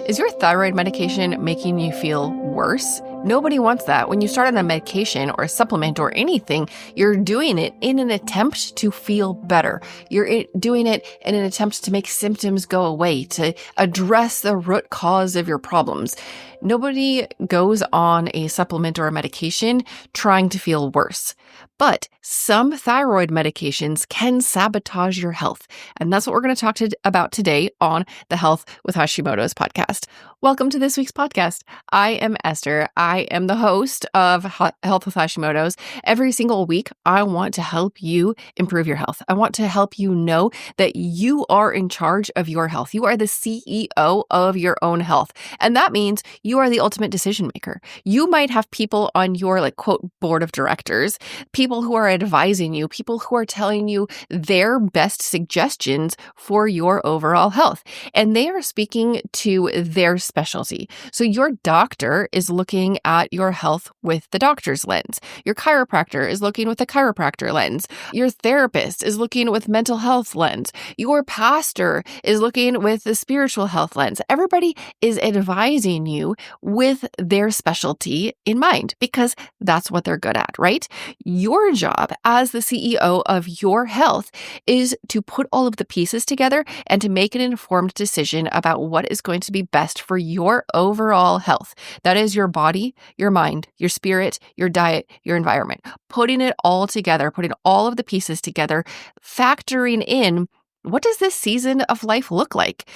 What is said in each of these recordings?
Is your thyroid medication making you feel worse? Nobody wants that. When you start on a medication or a supplement or anything, you're doing it in an attempt to feel better. You're doing it in an attempt to make symptoms go away, to address the root cause of your problems. Nobody goes on a supplement or a medication trying to feel worse. But some thyroid medications can sabotage your health. And that's what we're going to talk about today on the Health with Hashimoto's podcast. Welcome to this week's podcast. I am Esther. I am the host of Health with Hashimoto's. Every single week, I want to help you improve your health. I want to help you know that you are in charge of your health. You are the CEO of your own health. And that means you are the ultimate decision maker. You might have people on your quote board of directors, people who are advising you, people who are telling you their best suggestions for your overall health. And they are speaking to their specialty. So your doctor is looking at your health with the doctor's lens. Your chiropractor is looking with the chiropractor lens. Your therapist is looking with mental health lens. Your pastor is looking with the spiritual health lens. Everybody is advising you with their specialty in mind because that's what they're good at, right? Your job as the CEO of your health is to put all of the pieces together and to make an informed decision about what is going to be best for your overall health. That is your body, your mind, your spirit, your diet, your environment. Putting it all together, putting all of the pieces together, factoring in what does this season of life look like?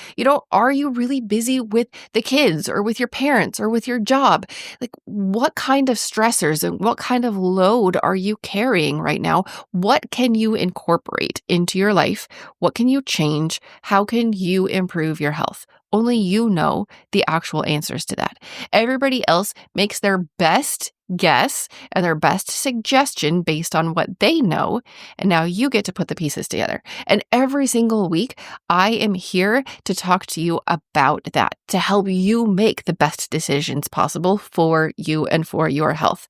Are you really busy with the kids or with your parents or with your job? What kind of stressors and what kind of load are you carrying right now? What can you incorporate into your life? What can you change? How can you improve your health? Only you know the actual answers to that. Everybody else makes their best guess and their best suggestion based on what they know. And now you get to put the pieces together. And every single week, I am here to talk to you about that, to help you make the best decisions possible for you and for your health.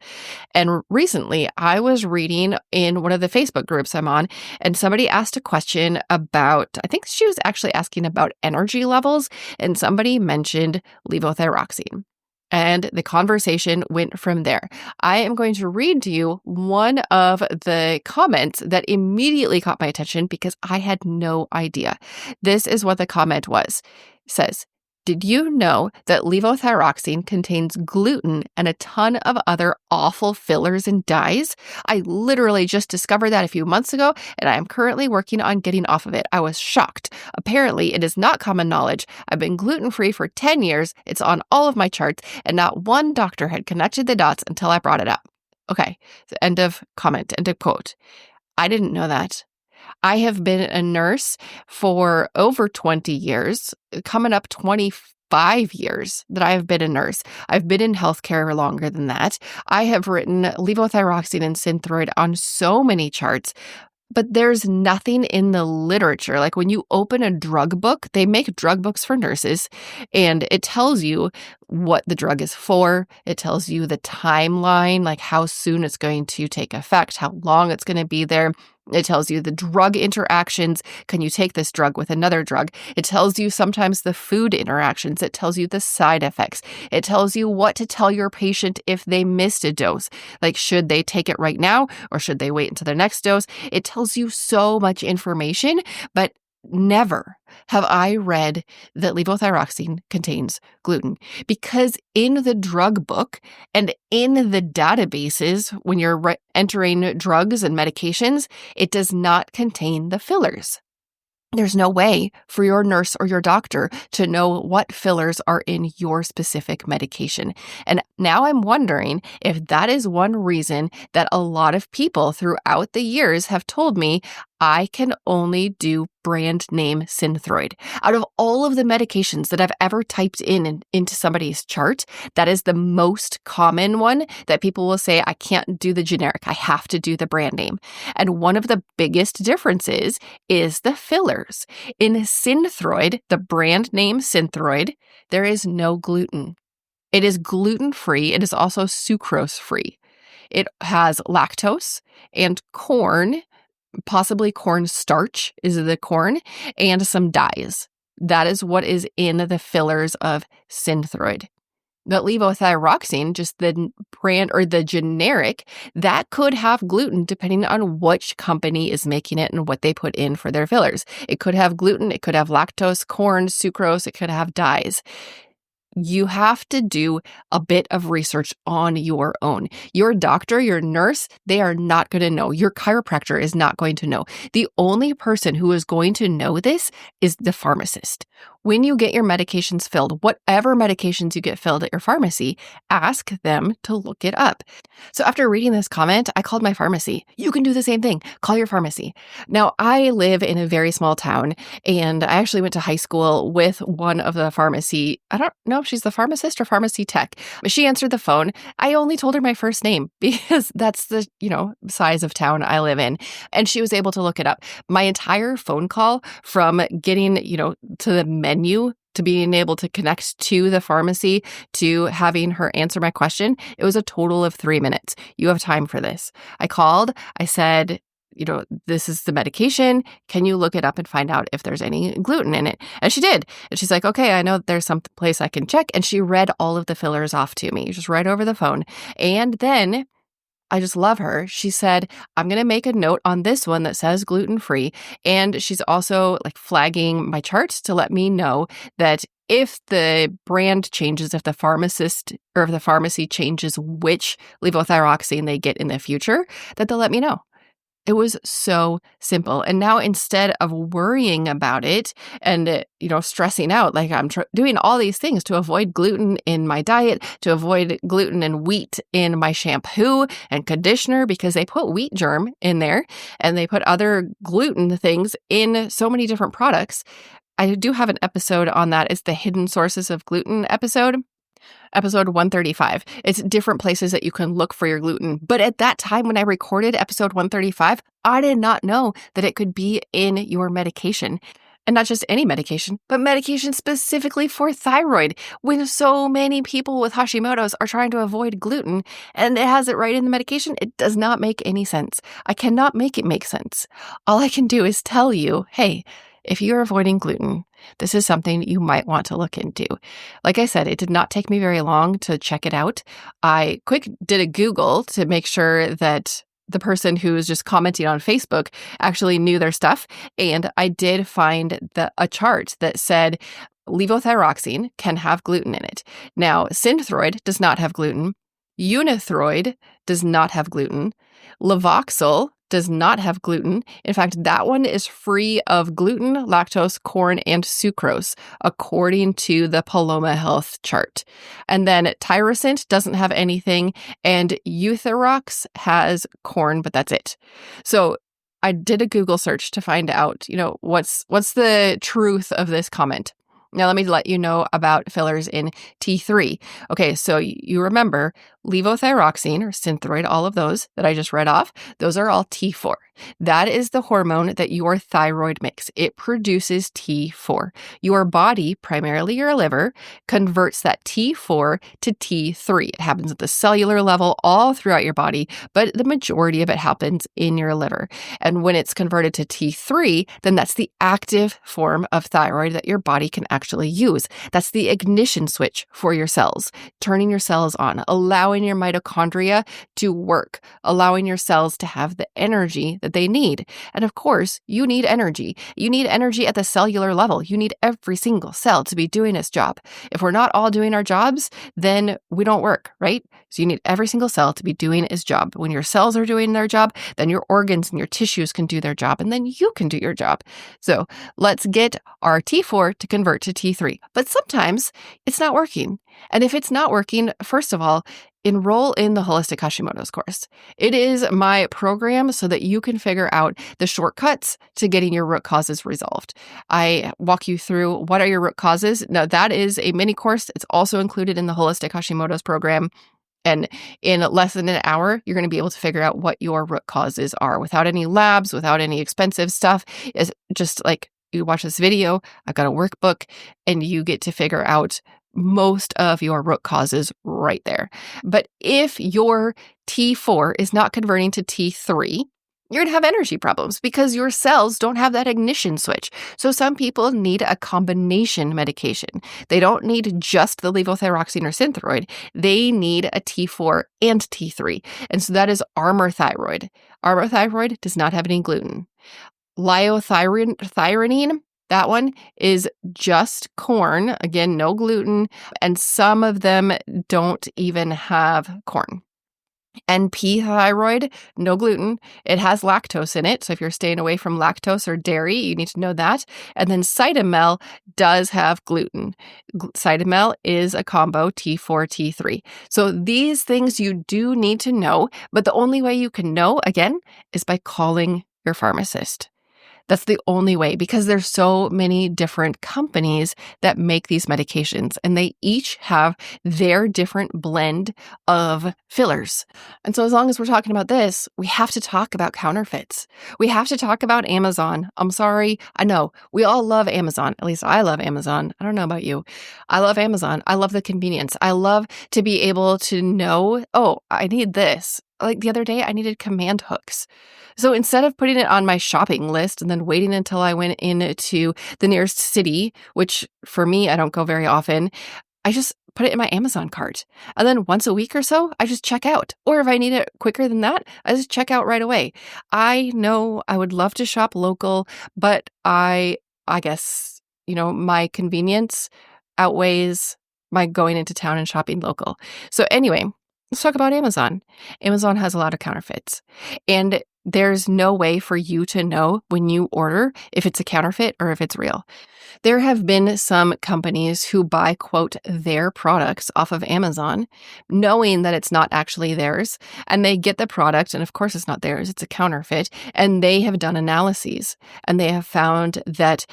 And recently, I was reading in one of the Facebook groups I'm on, and somebody asked a question about, I think she was actually asking about energy levels, and somebody mentioned levothyroxine. And the conversation went from there. I am going to read to you one of the comments that immediately caught my attention because I had no idea. This is what the comment was. It says, "Did you know that levothyroxine contains gluten and a ton of other awful fillers and dyes? I literally just discovered that a few months ago, and I am currently working on getting off of it. I was shocked. Apparently, it is not common knowledge. I've been gluten-free for 10 years. It's on all of my charts, and not one doctor had connected the dots until I brought it up." Okay, end of comment, end of quote. I didn't know that. I have been a nurse for over 20 years, coming up 25 years that I have been a nurse. I've been in healthcare longer than that. I have written levothyroxine and Thyroid on so many charts, but there's nothing in the literature. Like when you open a drug book, they make drug books for nurses, and it tells you what the drug is for. It tells you the timeline, like how soon it's going to take effect, how long it's going to be there. It tells you the drug interactions. Can you take this drug with another drug? It tells you sometimes the food interactions. It tells you the side effects. It tells you what to tell your patient if they missed a dose. Like, should they take it right now or should they wait until their next dose? It tells you so much information, but never have I read that levothyroxine contains gluten, because in the drug book and in the databases, when you're entering drugs and medications, it does not contain the fillers. There's no way for your nurse or your doctor to know what fillers are in your specific medication. And now I'm wondering if that is one reason that a lot of people throughout the years have told me I can only do brand name Synthroid. Out of all of the medications that I've ever typed into somebody's chart, that is the most common one that people will say, I can't do the generic, I have to do the brand name. And one of the biggest differences is the fillers. In Synthroid, the brand name Synthroid, there is no gluten. It is gluten-free. It is also sucrose-free. It has lactose and corn, possibly corn starch is the corn, and some dyes. That is what is in the fillers of Synthroid. The levothyroxine, just the brand or the generic, that could have gluten depending on which company is making it and what they put in for their fillers. It could have gluten, it could have lactose, corn, sucrose, it could have dyes. You have to do a bit of research on your own. Your doctor, your nurse, they are not going to know. Your chiropractor is not going to know. The only person who is going to know this is the pharmacist. When you get your medications filled, whatever medications you get filled at your pharmacy, ask them to look it up. So after reading this comment, I called my pharmacy. You can do the same thing. Call your pharmacy. Now, I live in a very small town, and I actually went to high school with one of the pharmacy. I don't know if she's the pharmacist or pharmacy tech, but she answered the phone. I only told her my first name because that's the, size of town I live in. And she was able to look it up. My entire phone call from getting, to the menu to being able to connect to the pharmacy to having her answer my question, it was a total of 3 minutes. You have time for this. I called, I said, this is the medication. Can you look it up and find out if there's any gluten in it? And she did. And she's like, okay, I know there's some place I can check. And she read all of the fillers off to me, just right over the phone. And then I just love her. She said, I'm going to make a note on this one that says gluten-free. And she's also flagging my charts to let me know that if the brand changes, if the pharmacist or if the pharmacy changes which levothyroxine they get in the future, that they'll let me know. It was so simple. And now instead of worrying about it and, stressing out, I'm doing all these things to avoid gluten in my diet, to avoid gluten and wheat in my shampoo and conditioner, because they put wheat germ in there and they put other gluten things in so many different products. I do have an episode on that. It's the hidden sources of gluten episode 135. It's different places that you can look for your gluten. But at that time when I recorded episode 135, I did not know that it could be in your medication. And not just any medication, but medication specifically for thyroid. When so many people with Hashimoto's are trying to avoid gluten and it has it right in the medication, it does not make any sense. I cannot make it make sense. All I can do is tell you, hey, if you're avoiding gluten, this is something you might want to look into. Like I said, it did not take me very long to check it out. I did a Google to make sure that the person who was just commenting on Facebook actually knew their stuff. And I did find a chart that said levothyroxine can have gluten in it. Now, Synthroid does not have gluten. Unithroid does not have gluten. Levoxyl does not have gluten. In fact, that one is free of gluten, lactose, corn, and sucrose, according to the Paloma Health chart. And then Tyrosint doesn't have anything, and Euthyrox has corn, but that's it. So I did a Google search to find out, what's the truth of this comment. Now, let me let you know about fillers in T3. Okay, so you remember levothyroxine or Synthroid, all of those that I just read off, those are all T4. That is the hormone that your thyroid makes. It produces T4. Your body, primarily your liver, converts that T4 to T3. It happens at the cellular level all throughout your body, but the majority of it happens in your liver. And when it's converted to T3, then that's the active form of thyroid that your body can actually use. That's the ignition switch for your cells, turning your cells on, allowing your mitochondria to work, allowing your cells to have the energy that they need. And of course, you need energy. You need energy at the cellular level. You need every single cell to be doing its job. If we're not all doing our jobs, then we don't work, right? So you need every single cell to be doing its job. When your cells are doing their job, then your organs and your tissues can do their job, and then you can do your job. So let's get our T4 to convert to T3. But sometimes it's not working. And if it's not working, first of all, enroll in the Holistic Hashimoto's course. It is my program so that you can figure out the shortcuts to getting your root causes resolved. I walk you through what are your root causes. Now, that is a mini course. It's also included in the Holistic Hashimoto's program. And in less than an hour, you're going to be able to figure out what your root causes are without any labs, without any expensive stuff. It's just like you watch this video, I've got a workbook, and you get to figure out most of your root causes right there. But if your T4 is not converting to T3, you're going to have energy problems because your cells don't have that ignition switch. So some people need a combination medication. They don't need just the levothyroxine or Synthroid. They need a T4 and T3. And so that is Armour Thyroid. Armour Thyroid does not have any gluten. Liothyronine, that one is just corn. Again, no gluten. And some of them don't even have corn. NP thyroid, no gluten. It has lactose in it. So if you're staying away from lactose or dairy, you need to know that. And then Cytomel does have gluten. Cytomel is a combo T4, T3. So these things you do need to know, but the only way you can know, again, is by calling your pharmacist. That's the only way, because there's so many different companies that make these medications, and they each have their different blend of fillers. And so as long as we're talking about this, we have to talk about counterfeits. We have to talk about Amazon. I'm sorry. I know we all love Amazon. At least I love Amazon. I don't know about you. I love Amazon. I love the convenience. I love to be able to know, oh, I need this. Like the other day, I needed command hooks. So instead of putting it on my shopping list and then waiting until I went into the nearest city, which for me, I don't go very often, I just put it in my Amazon cart. And then once a week or so, I just check out. Or if I need it quicker than that, I just check out right away. I know I would love to shop local, but I guess, my convenience outweighs my going into town and shopping local. So anyway, let's talk about Amazon. Amazon has a lot of counterfeits. And there's no way for you to know when you order if it's a counterfeit or if it's real. There have been some companies who buy, quote, their products off of Amazon, knowing that it's not actually theirs. And they get the product, and of course it's not theirs, it's a counterfeit. And they have done analyses, and they have found that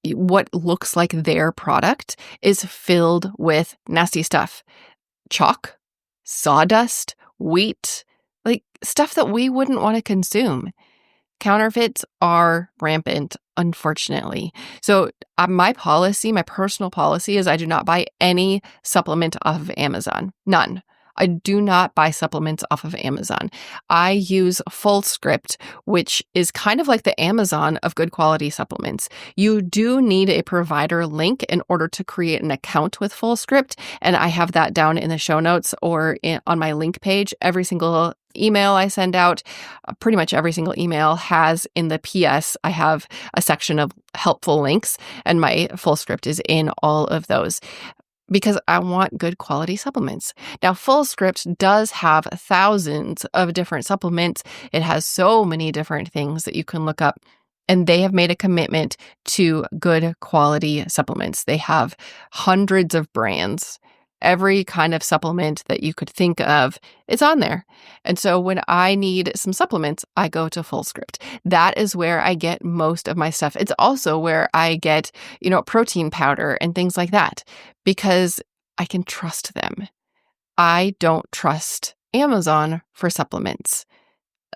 what looks like their product is filled with nasty stuff. Chalk, sawdust, wheat, like stuff that we wouldn't want to consume. Counterfeits are rampant, unfortunately. So my personal policy is I do not buy any supplement off of Amazon. None. I do not buy supplements off of Amazon. I use FullScript, which is kind of like the Amazon of good quality supplements. You do need a provider link in order to create an account with FullScript, and I have that down in the show notes or on my link page. Every single email I send out, pretty much every single email has in the PS, I have a section of helpful links, and my FullScript is in all of those, because I want good quality supplements. Now, FullScript does have thousands of different supplements. It has so many different things that you can look up, and they have made a commitment to good quality supplements. They have hundreds of brands. Every kind of supplement that you could think of is on there. And so when I need some supplements, I go to FullScript. That is where I get most of my stuff. It's also where I get, protein powder and things like that, because I can trust them. I don't trust Amazon for supplements.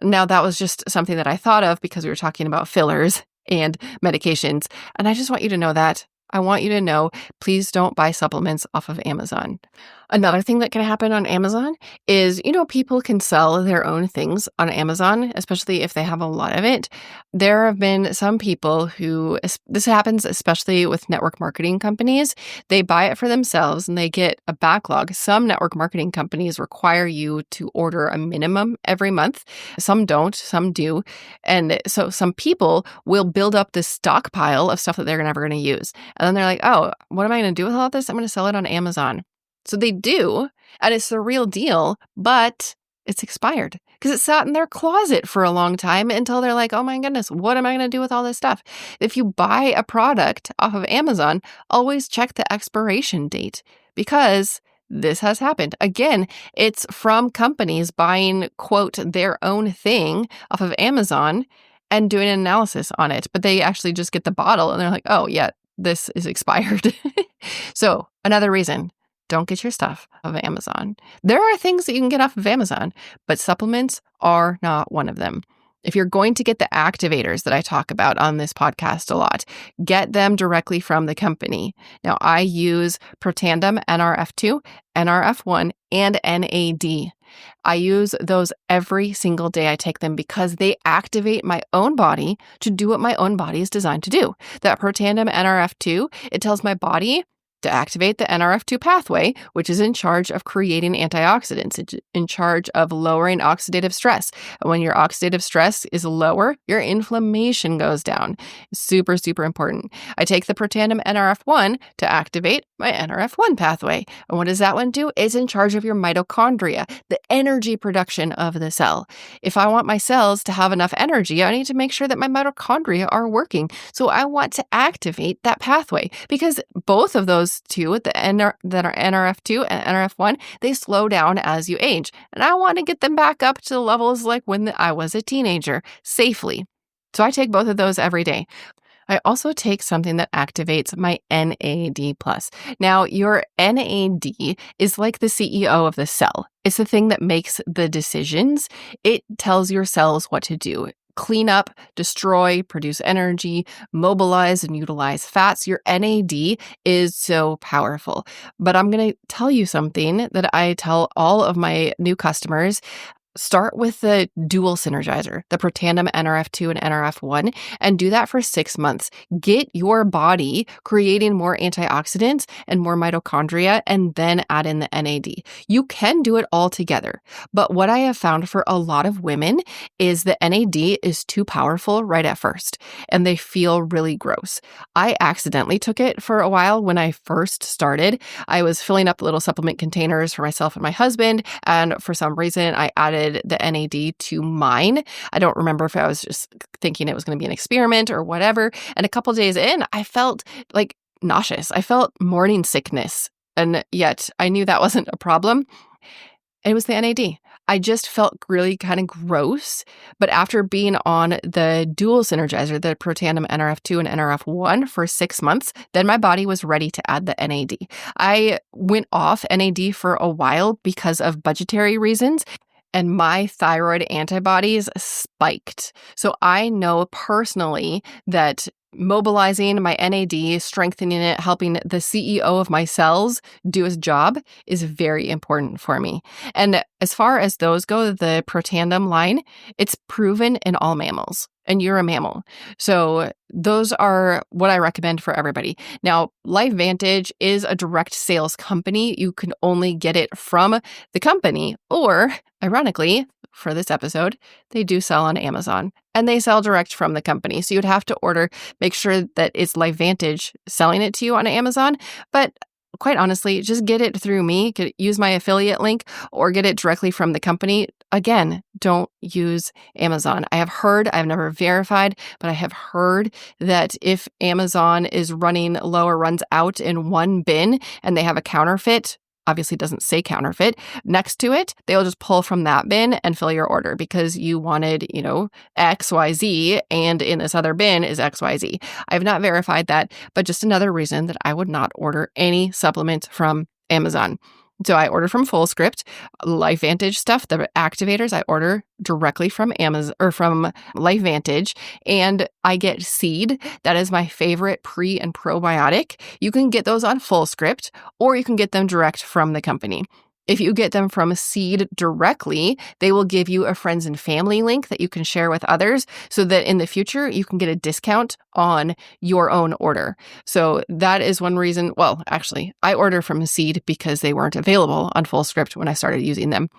Now, that was just something that I thought of because we were talking about fillers and medications. And I just want you to know that. I want you to know, please don't buy supplements off of Amazon. Another thing that can happen on Amazon is, people can sell their own things on Amazon, especially if they have a lot of it. There have been some people who, this happens especially with network marketing companies, they buy it for themselves and they get a backlog. Some network marketing companies require you to order a minimum every month. Some don't, some do. And so some people will build up this stockpile of stuff that they're never going to use. And then they're like, oh, what am I going to do with all this? I'm going to sell it on Amazon. So they do, and it's the real deal, but it's expired because it sat in their closet for a long time until they're like, oh my goodness, what am I going to do with all this stuff? If you buy a product off of Amazon, always check the expiration date, because this has happened. Again, it's from companies buying, quote, their own thing off of Amazon and doing an analysis on it, but they actually just get the bottle and they're like, oh yeah, this is expired. So another reason, don't get your stuff off of Amazon. There are things that you can get off of Amazon, but supplements are not one of them. If you're going to get the activators that I talk about on this podcast a lot, get them directly from the company. Now, I use Protandim NRF2, NRF1, and NAD. I use those every single day I take them because they activate my own body to do what my own body is designed to do. That Protandim NRF2, it tells my body to activate the NRF2 pathway, which is in charge of creating antioxidants. It's in charge of lowering oxidative stress. And when your oxidative stress is lower, your inflammation goes down. Super, super important. I take the Protandim NRF1 to activate my NRF1 pathway. And what does that one do? It's in charge of your mitochondria, the energy production of the cell. If I want my cells to have enough energy, I need to make sure that my mitochondria are working. So I want to activate that pathway because both of those two, that are NRF2 and NRF1, they slow down as you age. And I want to get them back up to the levels like when I was a teenager safely. So I take both of those every day. I also take something that activates my NAD+. Now, your NAD is like the CEO of the cell. It's the thing that makes the decisions. It tells your cells what to do. Clean up, destroy, produce energy, mobilize, and utilize fats. Your NAD is so powerful. But I'm going to tell you something that I tell all of my new customers. Start with the dual synergizer, the Protandim NRF2 and NRF1, and do that for 6 months. Get your body creating more antioxidants and more mitochondria, and then add in the NAD. You can do it all together. But what I have found for a lot of women is the NAD is too powerful right at first, and they feel really gross. I accidentally took it for a while when I first started. I was filling up little supplement containers for myself and my husband, and for some reason, I added the NAD to mine. I don't remember if I was just thinking it was going to be an experiment or whatever. And a couple days in, I felt like nauseous. I felt morning sickness. And yet I knew that wasn't a problem. It was the NAD. I just felt really kind of gross. But after being on the dual synergizer, the Protandim NRF2 and NRF1 for 6 months, then my body was ready to add the NAD. I went off NAD for a while because of budgetary reasons, and my thyroid antibodies spiked. So I know personally that mobilizing my NAD, strengthening it, helping the CEO of my cells do his job is very important for me. And as far as those go, the Protandim line, it's proven in all mammals. And you're a mammal. So those are what I recommend for everybody. Now, LifeVantage is a direct sales company. You can only get it from the company, or ironically, for this episode, they do sell on Amazon and they sell direct from the company. So you'd have to order, make sure that it's LifeVantage selling it to you on Amazon. But quite honestly, just get it through me. Use my affiliate link or get it directly from the company. Again, don't use Amazon. I've never verified, but I have heard that if Amazon is running low or runs out in one bin and they have a counterfeit, obviously it doesn't say counterfeit, next to it, they'll just pull from that bin and fill your order because you wanted, XYZ, and in this other bin is XYZ. I have not verified that, but just another reason that I would not order any supplement from Amazon. So I order from FullScript. LifeVantage stuff, the activators, I order directly from Amazon or from LifeVantage, and I get Seed. That is my favorite pre and probiotic. You can get those on FullScript, or you can get them direct from the company. If you get them from Seed directly, they will give you a friends and family link that you can share with others so that in the future you can get a discount on your own order. So that is one reason. Well, actually, I order from Seed because they weren't available on FullScript when I started using them.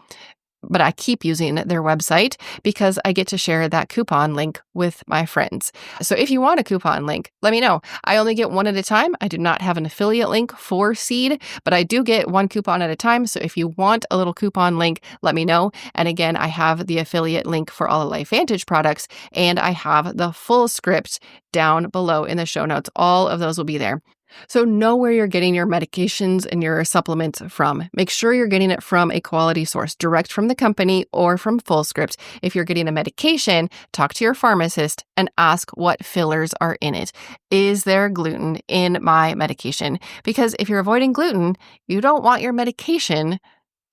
But I keep using their website because I get to share that coupon link with my friends. So if you want a coupon link, let me know. I only get one at a time. I do not have an affiliate link for Seed, but I do get one coupon at a time. So if you want a little coupon link, let me know. And again, I have the affiliate link for all the LifeVantage products, and I have the FullScript down below in the show notes. All of those will be there. So know where you're getting your medications and your supplements from. Make sure you're getting it from a quality source, direct from the company or from FullScript. If you're getting a medication, talk to your pharmacist and ask what fillers are in it. Is there gluten in my medication? Because if you're avoiding gluten, you don't want your medication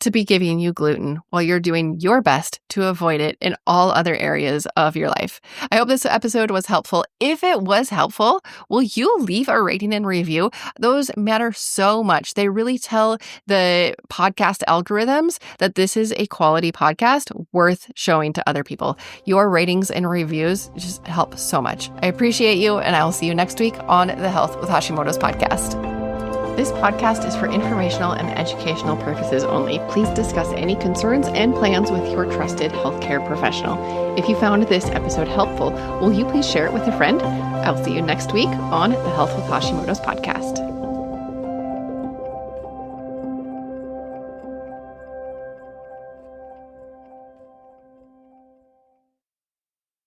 to be giving you gluten while you're doing your best to avoid it in all other areas of your life. I hope this episode was helpful. If it was helpful, will you leave a rating and review? Those matter so much. They really tell the podcast algorithms that this is a quality podcast worth showing to other people. Your ratings and reviews just help so much. I appreciate you, and I will see you next week on the Health with Hashimoto's podcast. This podcast is for informational and educational purposes only. Please discuss any concerns and plans with your trusted healthcare professional. If you found this episode helpful, will you please share it with a friend? I'll see you next week on the Health with Hashimoto's podcast.